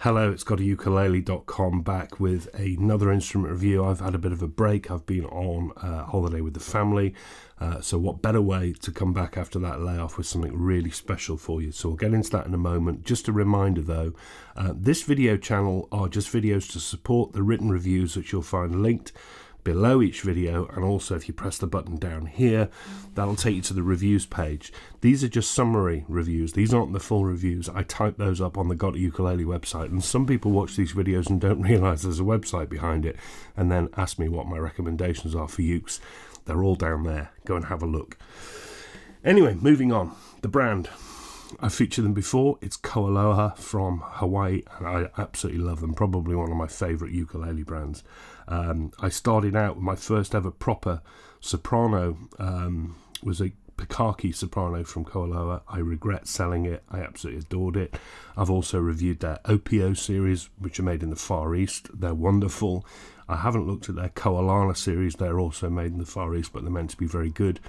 Hello, it's GotAUkulele.com back with another instrument review. I've had a bit of a break. I've been on holiday with the family. So what better way to come back after that layoff with something really special for you. So we'll get into that in a moment. Just a reminder though, this video channel are just videos to support the written reviews which you'll find linked below each video, and also if you press the button down here, that'll take you to the reviews page. These are just summary reviews. These aren't the full reviews. I type those up on the GotAUkulele website, and some people watch these videos and don't realize there's a website behind it and then ask me what my recommendations are for ukes. They're all down there. Go and have a look. Anyway, moving on. The brand. I've featured them before. It's Koaloha from Hawaii, and I absolutely love them. Probably one of my favorite ukulele brands. I started out with my first ever proper soprano, was a Pikaki soprano from Koaloha. I regret selling it. I absolutely adored it. I've also reviewed their OPO series, which are made in the Far East. They're wonderful. I haven't looked at their Koaloha series. They're also made in the Far East, but they're meant to be very good.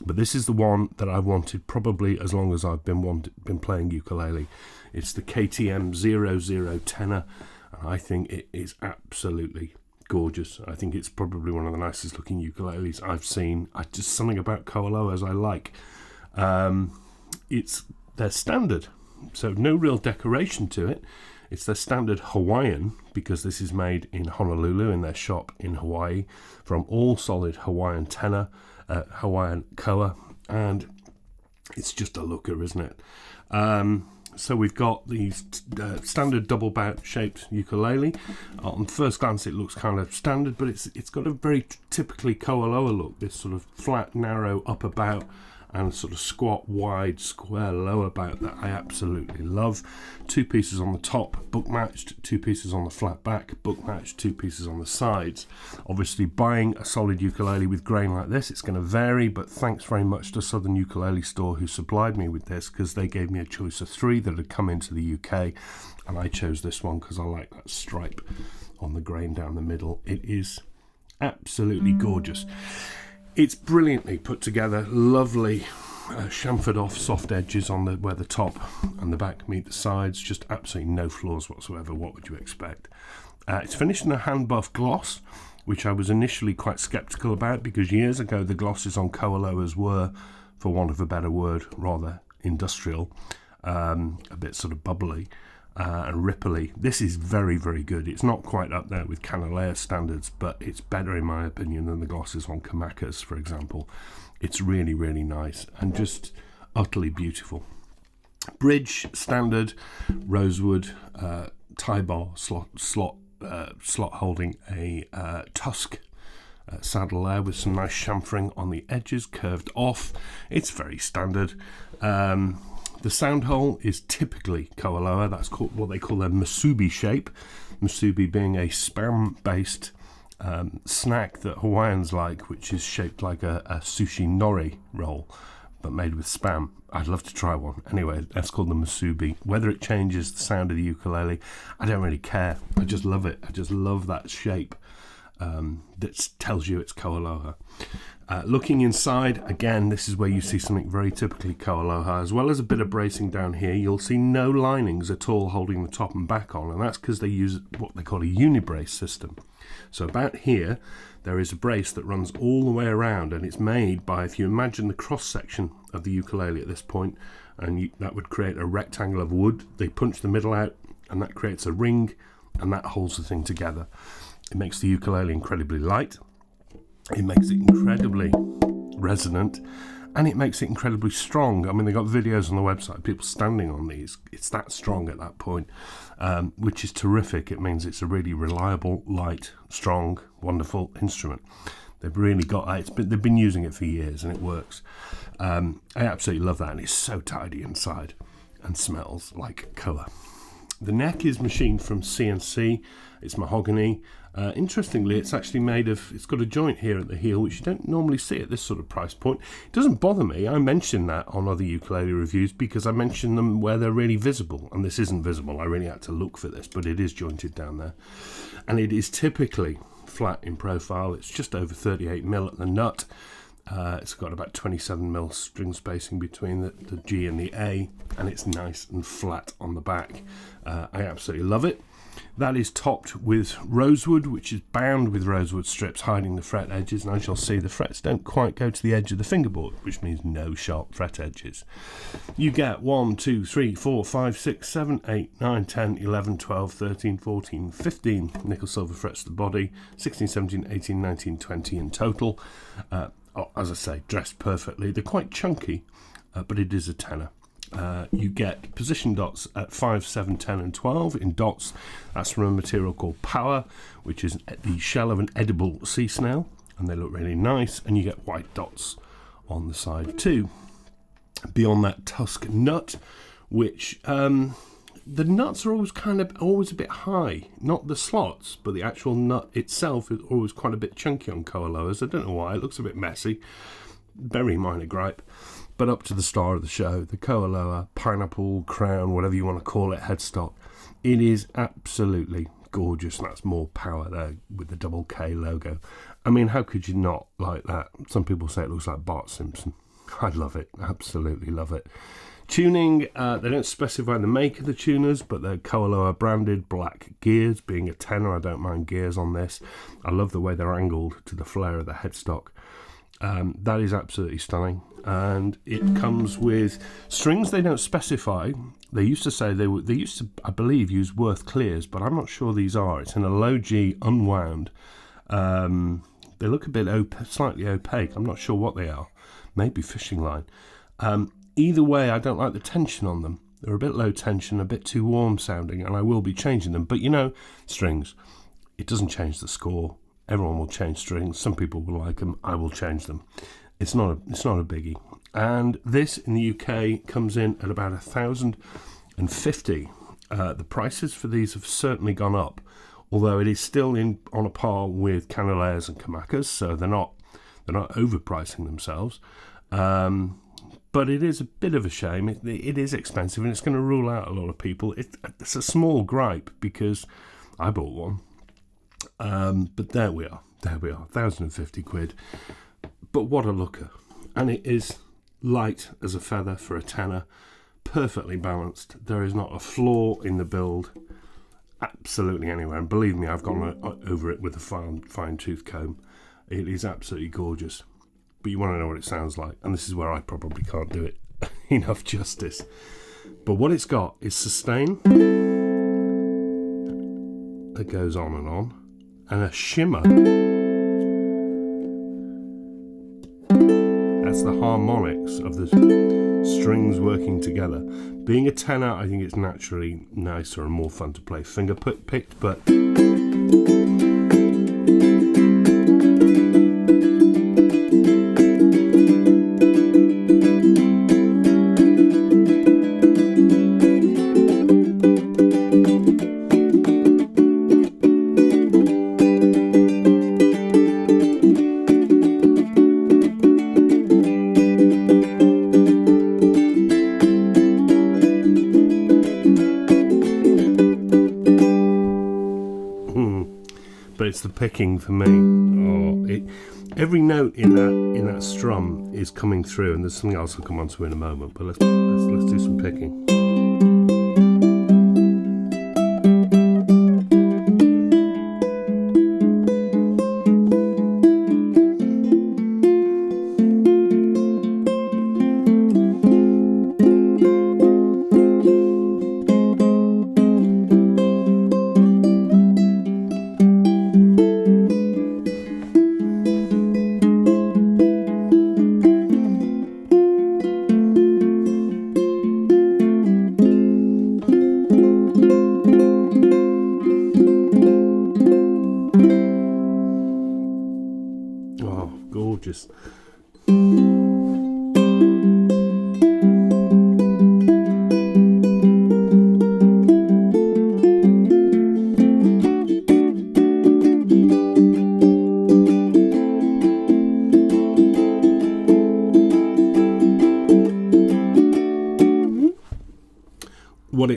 But this is the one that I wanted probably as long as I've been playing ukulele. It's the KTM-00 Tenor, and I think it is absolutely gorgeous. I think it's probably one of the nicest looking ukuleles I've seen. Just something about Koaloha's I like. It's their standard, so no real decoration to it. It's their standard Hawaiian, because this is made in Honolulu in their shop in Hawaii from all solid Hawaiian tenor, Hawaiian koa, and it's just a looker, isn't it? So we've got these standard double bout shaped ukulele. On first glance it looks kind of standard, but it's got a very typically Koaloha look, this sort of flat, narrow upper bout and sort of squat, wide, square lower bout that I absolutely love. Two pieces on the top, book matched, two pieces on the flat back, book matched, two pieces on the sides. Obviously buying a solid ukulele with grain like this, it's going to vary, but thanks very much to Southern Ukulele Store who supplied me with this, because they gave me a choice of three that had come into the UK, and I chose this one because I like that stripe on the grain down the middle. It is absolutely gorgeous. It's brilliantly put together, lovely chamfered off soft edges on where the top and the back meet the sides, just absolutely no flaws whatsoever. What would you expect? It's finished in a hand buff gloss, which I was initially quite sceptical about, because years ago the glosses on Koaloha's were, for want of a better word, rather industrial, a bit sort of bubbly and ripply. This is very, very good. It's not quite up there with Kanalea standards, but it's better in my opinion than the glosses on Kamaka's, for example. It's really, really nice and just utterly beautiful. Bridge standard rosewood tie bar slot holding a tusk saddle there with some nice chamfering on the edges, curved off. It's very standard. The sound hole is typically Koaloha. That's called what they call their musubi shape. Musubi being a spam-based snack that Hawaiians like, which is shaped like a sushi nori roll, but made with spam. I'd love to try one. Anyway, that's called the musubi. Whether it changes the sound of the ukulele, I don't really care. I just love it. I just love that shape that tells you it's Koaloha. Looking inside, again, this is where you see something very typically Koaloha. As well as a bit of bracing down here, you'll see no linings at all holding the top and back on, and that's because they use what they call a unibrace system. So about here, there is a brace that runs all the way around, and it's made by, if you imagine the cross-section of the ukulele at this point, and that would create a rectangle of wood. They punch the middle out, and that creates a ring, and that holds the thing together. It makes the ukulele incredibly light. It makes it incredibly resonant, and it makes it incredibly strong. I mean, they got videos on the website, people standing on these. It's that strong at that point, which is terrific. It means it's a really reliable, light, strong, wonderful instrument. They've really got that. They've been using it for years, and it works. I absolutely love that, and it's so tidy inside and smells like koa. The neck is machined from CNC. It's mahogany. Interestingly, it's actually made of, it's got a joint here at the heel, which you don't normally see at this sort of price point. It doesn't bother me. I mention that on other ukulele reviews because I mention them where they're really visible, and this isn't visible. I really had to look for this, but it is jointed down there. And it is typically flat in profile. It's just over 38mm at the nut. It's got about 27mm string spacing between the G and the A, and it's nice and flat on the back. I absolutely love it. That is topped with rosewood, which is bound with rosewood strips hiding the fret edges, and as you'll see, the frets don't quite go to the edge of the fingerboard, which means no sharp fret edges. You get 1, 2, 3, 4, 5, 6, 7, 8, 9, 10, 11, 12, 13, 14, 15 nickel silver frets to the body, 16, 17, 18, 19, 20 in total. As I say, dressed perfectly. They're quite chunky, but it is a tenor. You get position dots at 5, 7, 10 and 12 in dots. That's from a material called Power, which is the shell of an edible sea snail, and they look really nice. And you get white dots on the side too. Beyond that, tusk nut, which the nuts are always a bit high, not the slots, but the actual nut itself is always quite a bit chunky on Koalohas. I don't know why, it looks a bit messy, very minor gripe. But up to the star of the show, the Koaloha pineapple crown, whatever you want to call it, headstock. It is absolutely gorgeous, and that's more Power there with the double K logo. I mean, how could you not like that? Some people say it looks like Bart Simpson. I love it, absolutely love it. Tuning, they don't specify the make of the tuners, but they're Koaloha branded black gears. Being a tenor, I don't mind gears on this. I love the way they're angled to the flare of the headstock. That is absolutely stunning, and it comes with strings they don't specify. They used to say they used to, I believe, use Worth clears, but I'm not sure these are. It's in a low G unwound. They look a bit slightly opaque. I'm not sure what they are. Maybe fishing line. Either way, I don't like the tension on them. They're a bit low tension, a bit too warm sounding, and I will be changing them. But you know, strings, it doesn't change the score. Everyone will change strings. Some people will like them. I will change them. It's not a biggie. And this in the UK comes in at about $1,050. The prices for these have certainly gone up, although it is still on a par with Ukuleles and Kamakas, so they're not overpricing themselves. But it is a bit of a shame. It is expensive, and it's going to rule out a lot of people. It's a small gripe because I bought one. But there we are, 1,050 quid. But what a looker. And it is light as a feather for a tenor, perfectly balanced. There is not a flaw in the build, absolutely anywhere. And believe me, I've gone over it with a fine tooth comb. It is absolutely gorgeous. But you want to know what it sounds like, and this is where I probably can't do it enough justice. But what it's got is sustain that goes on, and a shimmer. That's the harmonics of the strings working together. Being a tenor, I think it's naturally nicer and more fun to play finger picked, but it's the picking for me. Every note in that strum is coming through, and there's something else I'll come on to in a moment. But let's do some picking. Gorgeous.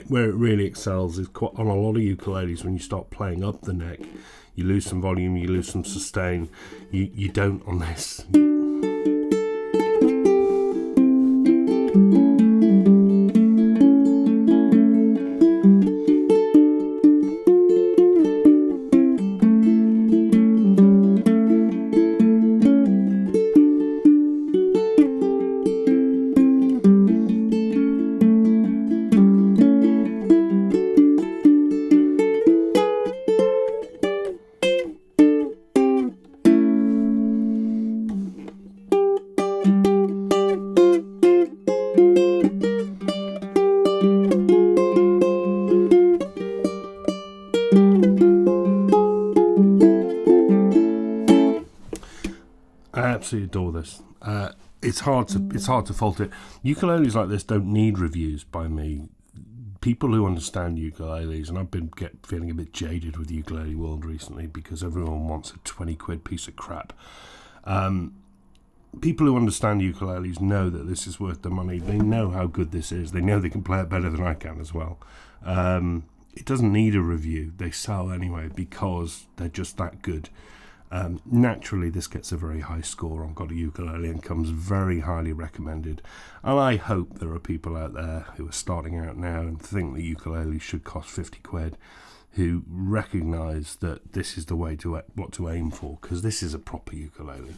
Where it really excels is on a lot of ukuleles. When you start playing up the neck, you lose some volume, you lose some sustain. You don't on this. absolutely adore this. It's hard to fault it. Ukuleles like this don't need reviews by me. People who understand ukuleles, and I've been feeling a bit jaded with the ukulele world recently because everyone wants a 20 quid piece of crap. People who understand ukuleles know that this is worth the money. They know how good this is. They know they can play it better than I can as well. It doesn't need a review. They sell anyway because they're just that good. Naturally, this gets a very high score on GotAUkulele and comes very highly recommended. And I hope there are people out there who are starting out now and think that ukulele should cost 50 quid, who recognise that this is the way to what to aim for, because this is a proper ukulele.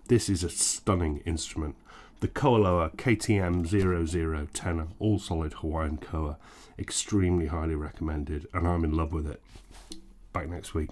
This is a stunning instrument. The Koaloha KTM-00 Tenor, all solid Hawaiian koa, extremely highly recommended, and I'm in love with it. Back next week.